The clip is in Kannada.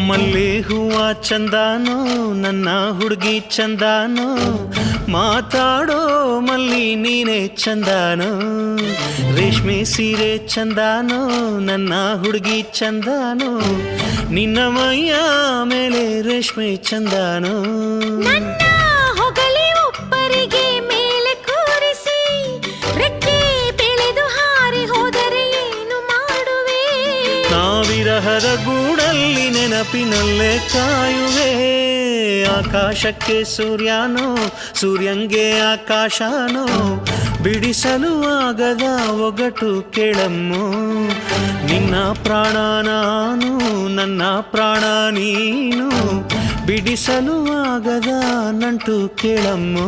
ಮಲ್ಲೆ ಹೂವ ಚಂದಾನೋ ನನ್ನ ಹುಡುಗಿ ಚಂದಾನೋ ಮಾತಾಡೋ ಮಲ್ಲಿ ನೀನೇ ಚಂದಾನೋ ರೇಷ್ಮೆ ಸೀರೆ ಚಂದಾನೋ ನನ್ನ ಹುಡುಗಿ ಚಂದಾನೋ ನಿನ್ನ ಮೈಯ ಮೇಲೆ ರೇಷ್ಮೆ ಚಂದಾನೋ ನನ್ನ ಹೊಗಲಿ ಒಬ್ಬರಿಗೆ ಮೇಲೆ ಕೂರಿಸಿ ರೆಕ್ಕೆ ಬೆಳೆದು ಹಾರಿ ಹೋದರೆ ಏನು ಮಾಡುವೆ ನಾವಿರಹದ ಗೂಡಲ್ಲಿ ನೆನಪಿನಲ್ಲೇ ಕಾಯುವೆ ಆಕಾಶಕ್ಕೆ ಸೂರ್ಯನೋ ಸೂರ್ಯಂಗೆ ಆಕಾಶನೋ ಬಿಡಿಸಲು ಆಗದ ಒಗಟು ಕೇಳಮ್ಮು ನಿನ್ನ ಪ್ರಾಣ ನಾನು ನನ್ನ ಪ್ರಾಣ ನೀನು ಬಿಡಿಸಲು ಆಗದ ನಂಟು ಕೇಳಮ್ಮು